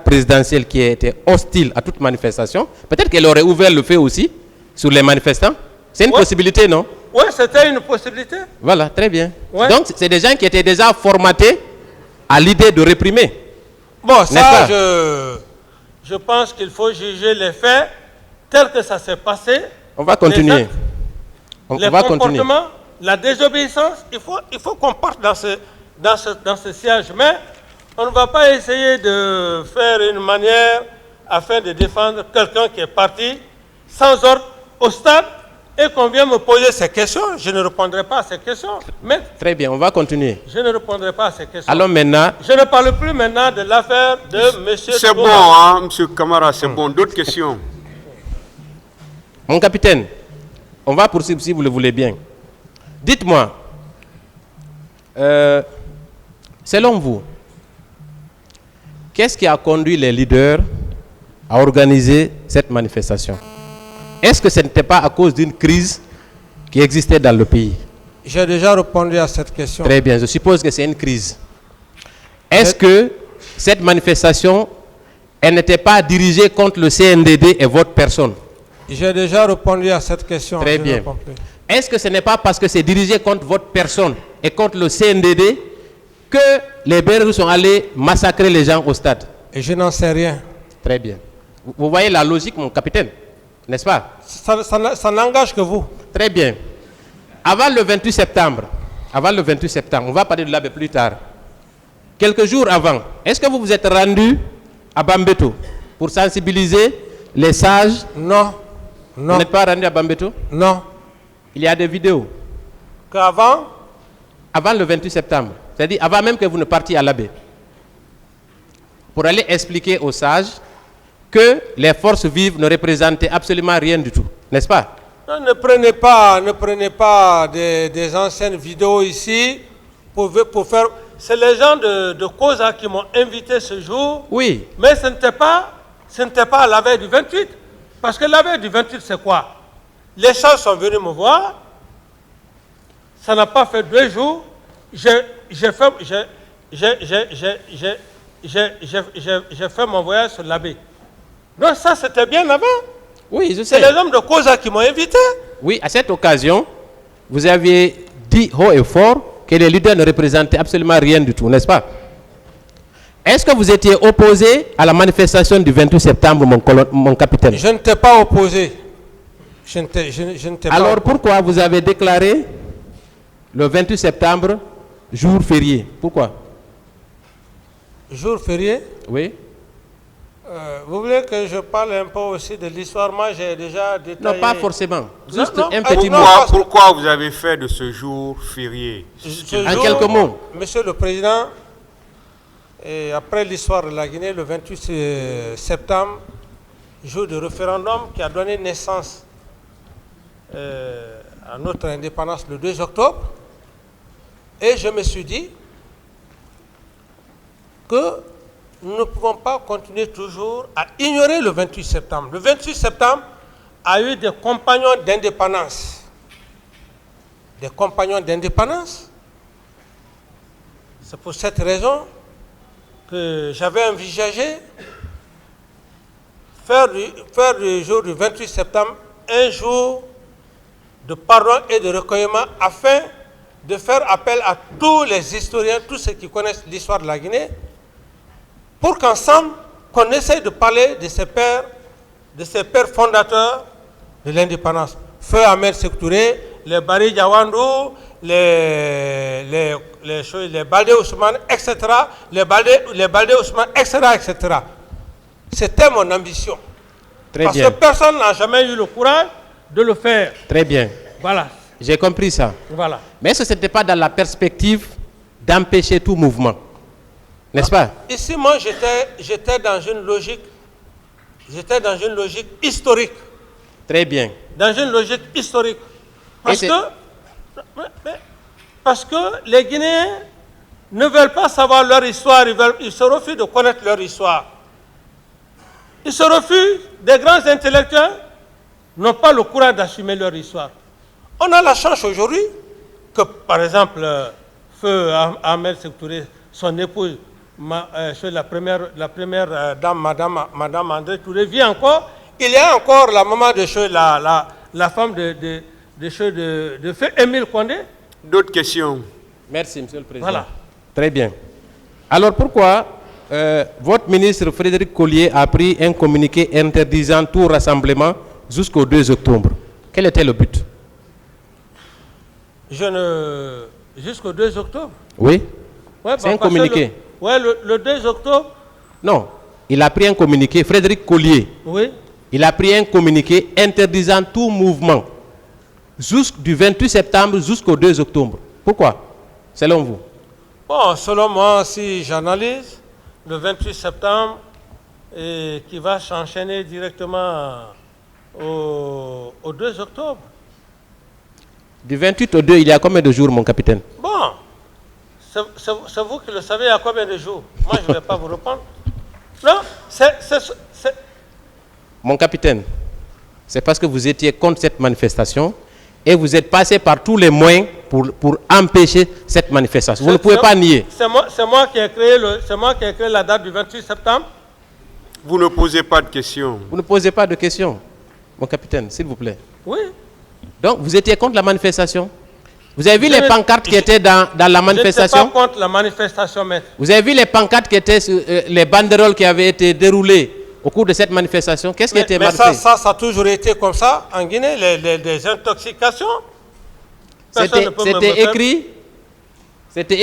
présidentielle qui était hostile à toute manifestation, peut-être qu'elle aurait ouvert le feu aussi sur les manifestants. C'est une possibilité, non? Oui, c'était une possibilité. Voilà, très bien. Ouais. Donc, c'est des gens qui étaient déjà formatés à l'idée de réprimer. Bon, ça, je pense qu'il faut juger les faits tels que ça s'est passé. On va continuer. Les comportements, la désobéissance, il faut qu'on parte dans ce siège. Mais on ne va pas essayer de faire une manière afin de défendre quelqu'un qui est parti sans ordre au stade et qu'on vient me poser ces questions. Je ne répondrai pas à ces questions. Mais très bien, on va continuer. Je ne répondrai pas à ces questions. Alors maintenant... Je ne parle plus maintenant de l'affaire de M. C'est bon, hein, M. Camara, c'est bon. D'autres questions? Mon capitaine, on va poursuivre si vous le voulez bien. Dites-moi, selon vous, qu'est-ce qui a conduit les leaders à organiser cette manifestation? Est-ce que ce n'était pas à cause d'une crise qui existait dans le pays? J'ai déjà répondu à cette question. Très bien, je suppose que c'est une crise. Est-ce que cette manifestation, elle n'était pas dirigée contre le CNDD et votre personne? J'ai déjà répondu à cette question. Très bien. Est-ce que ce n'est pas parce que c'est dirigé contre votre personne et contre le CNDD que les Berrous sont allés massacrer les gens au stade? Et je n'en sais rien. Très bien. Vous voyez la logique, mon capitaine, n'est-ce pas? Ça n'engage que vous. Très bien. Avant le 28 septembre, on va parler de l'AB plus tard. Quelques jours avant, est-ce que vous vous êtes rendu à Bambeto pour sensibiliser les sages? Non. Vous n'êtes pas rendu à Bambeto? Non. Il y a des vidéos. Qu'avant? Avant le 28 septembre. C'est-à-dire avant même que vous ne partiez à l'AB. Pour aller expliquer aux sages que les forces vives ne représentaient absolument rien du tout. N'est-ce pas? Non, ne prenez pas des anciennes vidéos ici pour faire... C'est les gens de COSA qui m'ont invité ce jour. Oui. Mais ce n'était pas à la veille du 28. Parce que la veille du 28, c'est quoi? Les sages sont venus me voir. Ça n'a pas fait 2 jours. J'ai fait mon voyage sur l'AB. Donc ça, c'était bien avant. Oui, je sais. C'est les hommes de COSA qui m'ont invité. Oui, à cette occasion, vous aviez dit haut et fort que les leaders ne représentaient absolument rien du tout, n'est-ce pas? Est-ce que vous étiez opposé à la manifestation du 28 septembre, mon capitaine? Je ne t'ai pas opposé. Alors pourquoi vous avez déclaré le 28 septembre jour férié? Pourquoi? Jour férié? Oui. Vous voulez que je parle un peu aussi de l'histoire? Moi, j'ai déjà détaillé... Non, pas forcément. Juste un petit mot. Pourquoi vous avez fait de ce jour férié? En quelques mots. Monsieur le Président, et après l'histoire de la Guinée, le 28 septembre, jour de référendum qui a donné naissance à notre indépendance le 2 octobre, et je me suis dit que nous ne pouvons pas continuer toujours à ignorer le 28 septembre. Le 28 septembre a eu des compagnons d'indépendance. Des compagnons d'indépendance. C'est pour cette raison que j'avais envisagé faire du jour du 28 septembre un jour de pardon et de recueillement afin de faire appel à tous les historiens, tous ceux qui connaissent l'histoire de la Guinée, pour qu'ensemble, qu'on essaye de parler de ces pères fondateurs de l'indépendance. Feu Ahmed Sékou Touré, les Bari Diawandou, les Baldé Ousmane, etc. Les Baldé Ousmane, etc., etc. C'était mon ambition. Parce que personne n'a jamais eu le courage de le faire. Très bien. Voilà. J'ai compris ça. Voilà. Mais est-ce que ce n'était pas dans la perspective d'empêcher tout mouvement? N'est-ce pas? Ici, moi, j'étais dans une logique historique. Très bien. Dans une logique historique. Parce que les Guinéens ne veulent pas savoir leur histoire, ils se refusent de connaître leur histoire. Ils se refusent, des grands intellectuels n'ont pas le courage d'assumer leur histoire. On a la chance aujourd'hui que, par exemple, Feu Ahmed Sékou Touré, son épouse, la première dame, Madame André Touré, vit encore. Il y a encore la maman de la femme de Feu Émile Condé. D'autres questions? Merci, Monsieur le Président. Voilà. Très bien. Alors pourquoi votre ministre Frédéric Collier a pris un communiqué interdisant tout rassemblement jusqu'au 2 octobre? Quel était le but? Jusqu'au 2 octobre? Oui. Ouais, c'est un communiqué. Oui, le 2 octobre. Non, il a pris un communiqué, Frédéric Collier. Oui. Il a pris un communiqué interdisant tout mouvement du 28 septembre jusqu'au 2 octobre. Pourquoi, selon vous? Bon, selon moi, si j'analyse, le 28 septembre, qui va s'enchaîner directement au 2 octobre. Du 28 au 2, il y a combien de jours, mon capitaine? Bon, c'est vous qui le savez, il y a combien de jours? Moi, je ne vais pas vous répondre. Non, Mon capitaine, c'est parce que vous étiez contre cette manifestation et vous êtes passé par tous les moyens pour empêcher cette manifestation. Vous ne pouvez pas nier. C'est moi qui ai créé la date du 28 septembre. Vous ne posez pas de questions. Vous ne posez pas de questions, mon capitaine, s'il vous plaît. Oui. Donc, vous étiez contre la manifestation? Vous avez vu les pancartes qui étaient dans la manifestation? Je n'étais pas contre la manifestation, maître. Vous avez vu les pancartes qui étaient sur les banderoles qui avaient été déroulées au cours de cette manifestation? Qu'est-ce qui était marqué? Ça a toujours été comme ça en Guinée, des intoxications. C'était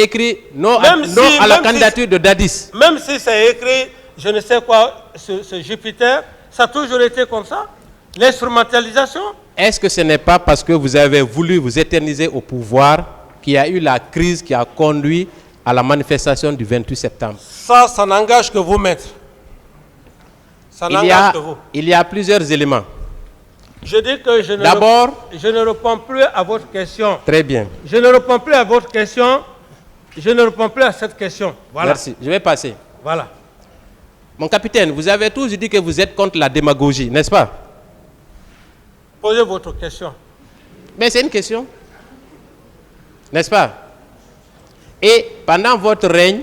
écrit non à la candidature de Dadis. Même si c'est écrit, je ne sais quoi, ce Jupiter, ça a toujours été comme ça. L'instrumentalisation. Est-ce que ce n'est pas parce que vous avez voulu vous éterniser au pouvoir qu'il y a eu la crise qui a conduit à la manifestation du 28 septembre? Ça n'engage que vous, maître. Ça n'engage que vous. Il y a plusieurs éléments. Je dis que je ne réponds plus à votre question. Très bien. Je ne réponds plus à votre question. Je ne réponds plus à cette question. Voilà. Merci. Je vais passer. Voilà. Mon capitaine, vous avez tous dit que vous êtes contre la démagogie, n'est-ce pas? Posez votre question. Mais c'est une question. N'est-ce pas? Et pendant votre règne,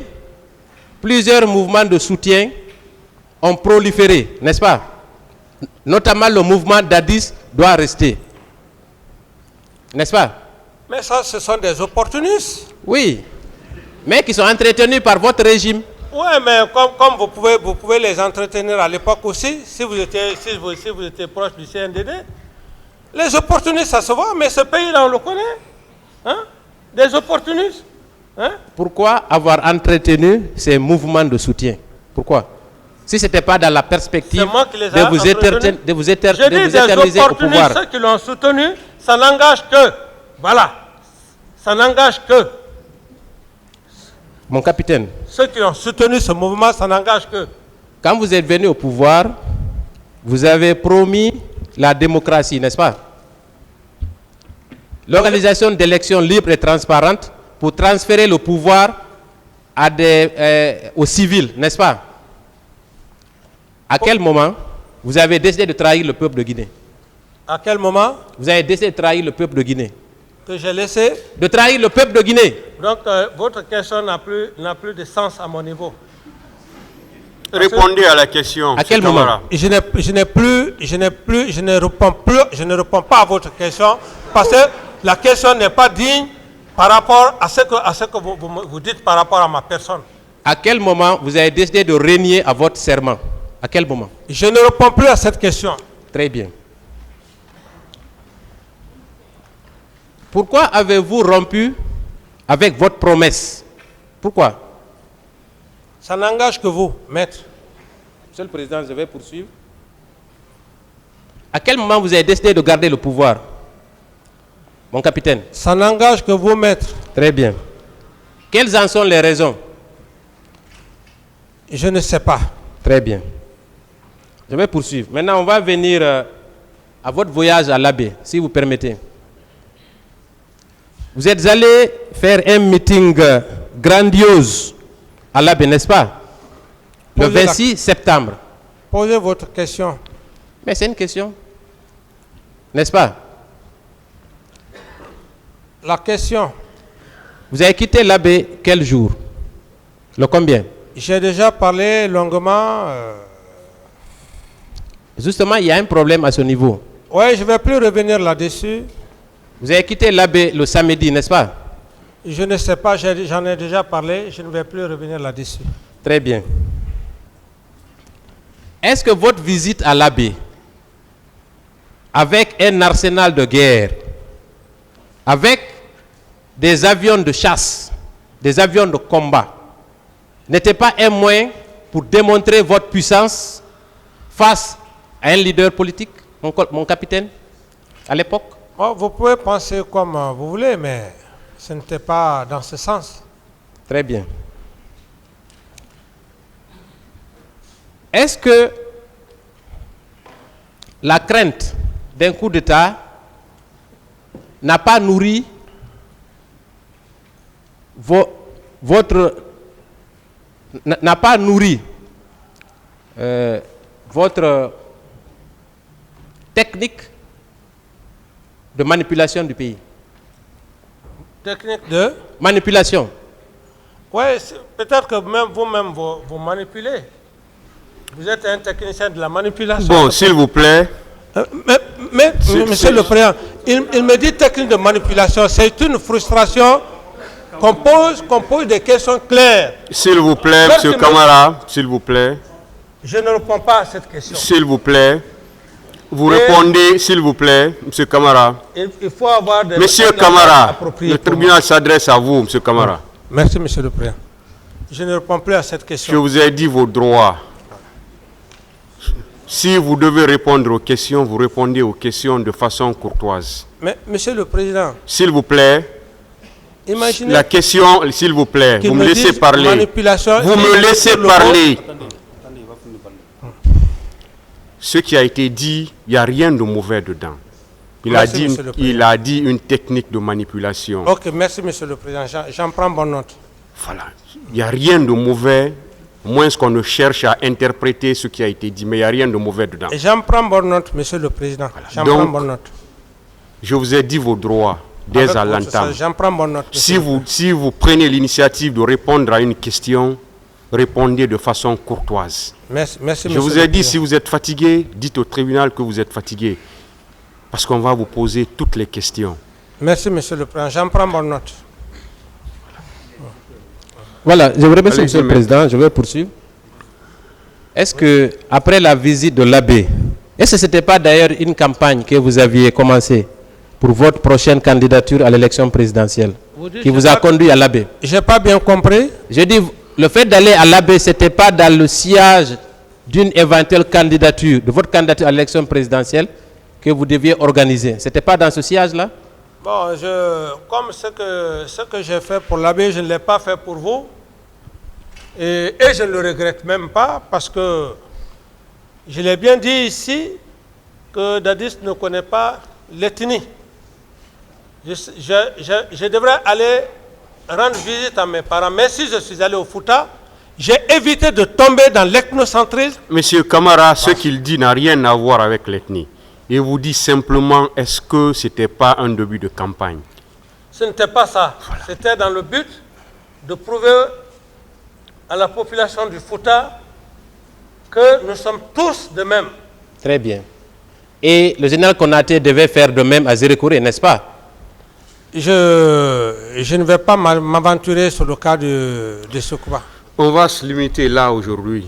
plusieurs mouvements de soutien ont proliféré, n'est-ce pas? Notamment le mouvement Dadis doit rester. N'est-ce pas? Mais ça, ce sont des opportunistes. Oui. Mais qui sont entretenus par votre régime. Oui, mais comme vous pouvez les entretenir à l'époque aussi, si vous étiez proche du CNDD. Les opportunistes, ça se voit, mais ce pays-là, on le connaît. Hein? Des opportunistes. Hein? Pourquoi avoir entretenu ces mouvements de soutien? Pourquoi? Si ce n'était pas dans la perspective de vous éterniser au pouvoir. Ceux qui l'ont soutenu, ça n'engage que. Voilà. Ça n'engage que. Mon capitaine. Ceux qui ont soutenu ce mouvement, ça n'engage que. Quand vous êtes venu au pouvoir, vous avez promis la démocratie, n'est-ce pas? L'organisation d'élections libres et transparentes pour transférer le pouvoir aux civils, n'est-ce pas? À quel moment vous avez décidé de trahir le peuple de Guinée? À quel moment? Vous avez décidé de trahir le peuple de Guinée. Que j'ai laissé? De trahir le peuple de Guinée. Donc, votre question n'a plus de sens à mon niveau. Répondez à la question. À quel moment? Je ne réponds pas à votre question parce que la question n'est pas digne Par rapport à ce que vous dites par rapport à ma personne. À quel moment vous avez décidé de renier à votre serment? À quel moment? Je ne réponds plus à cette question. Très bien. Pourquoi avez-vous rompu avec votre promesse? Pourquoi? Ça n'engage que vous, maître. Monsieur le Président, je vais poursuivre. À quel moment vous avez décidé de garder le pouvoir, mon capitaine? Ça n'engage que vous, maître. Très bien. Quelles en sont les raisons? Je ne sais pas. Très bien. Je vais poursuivre. Maintenant, on va venir à votre voyage à l'Abbé, si vous permettez. Vous êtes allé faire un meeting grandiose à l'Abbé, n'est-ce pas? Le 26 septembre. Posez votre question. Mais c'est une question, n'est-ce pas? La question. Vous avez quitté l'Abbé quel jour? Le combien? J'ai déjà parlé longuement. Justement, il y a un problème à ce niveau. Oui, je ne vais plus revenir là-dessus. Vous avez quitté l'Abbé le samedi, n'est-ce pas? Je ne sais pas, j'en ai déjà parlé, je ne vais plus revenir là-dessus. Très bien. Est-ce que votre visite à l'Abbé, avec un arsenal de guerre, avec des avions de chasse, des avions de combat, n'était pas un moyen pour démontrer votre puissance face à un leader politique, mon capitaine, à l'époque? Oh, vous pouvez penser comme vous voulez, mais ce n'était pas dans ce sens. Très bien. Est-ce que la crainte d'un coup d'État n'a pas nourri votre technique de manipulation du pays? Technique de manipulation. Oui, peut-être que même vous-même vous manipulez. Vous êtes un technicien de la manipulation. Bon, s'il vous plaît. Mais Monsieur le Président, il me dit technique de manipulation. C'est une frustration qu'on pose des questions claires. S'il vous plaît, Monsieur Camara, s'il vous plaît. Je ne réponds pas à cette question. S'il vous plaît. Vous répondez, s'il vous plaît, Monsieur Camara. Il faut avoir des Monsieur Camara, le tribunal s'adresse à vous, Monsieur Camara. Merci, Monsieur le Président. Je ne réponds plus à cette question. Je vous ai dit vos droits. Si vous devez répondre aux questions, vous répondez aux questions de façon courtoise. Mais, Monsieur le Président. S'il vous plaît. Imaginez la question, s'il vous plaît, vous me laissez parler. Vous me laissez parler. Ce qui a été dit, il n'y a rien de mauvais dedans. Il a dit une technique de manipulation. Ok, merci Monsieur le Président, j'en prends bonne note. Voilà, il n'y a rien de mauvais, moins qu'on ne cherche à interpréter ce qui a été dit, mais il n'y a rien de mauvais dedans. J'en prends bonne note, Monsieur le Président, j'en prends bonne note. Je vous ai dit vos droits dès à l'entame. J'en prends bonne note. Si vous prenez l'initiative de répondre à une question, répondez de façon courtoise. Merci, je vous ai dit, si vous êtes fatigué, dites au tribunal que vous êtes fatigué. Parce qu'on va vous poser toutes les questions. Merci, Monsieur le Président. J'en prends bonne note. Voilà, je vous remercie, Monsieur le Président. Je vais poursuivre. Est-ce que, après la visite de l'Abbé, est-ce que ce n'était pas d'ailleurs une campagne que vous aviez commencée pour votre prochaine candidature à l'élection présidentielle qui vous a conduit à l'Abbé? Je n'ai pas bien compris. Je dis, le fait d'aller à l'Abbé, ce n'était pas dans le sillage d'une éventuelle candidature, de votre candidature à l'élection présidentielle que vous deviez organiser. Ce n'était pas dans ce sillage-là? Bon, comme ce que j'ai fait pour l'Abbé, je ne l'ai pas fait pour vous. Et je ne le regrette même pas parce que je l'ai bien dit ici que Dadis ne connaît pas l'ethnie. Je devrais aller rendre visite à mes parents, mais si je suis allé au Fouta, j'ai évité de tomber dans l'ethnocentrisme. Monsieur Camara, ce qu'il dit n'a rien à voir avec l'ethnie. Il vous dit simplement, est-ce que ce n'était pas un début de campagne? Ce n'était pas ça. Voilà. C'était dans le but de prouver à la population du Fouta que nous sommes tous de même. Très bien. Et le général Konaté devait faire de même à Zérékouré, n'est-ce pas? Je je ne vais pas m'aventurer sur le cas de Soukouba. On va se limiter là aujourd'hui.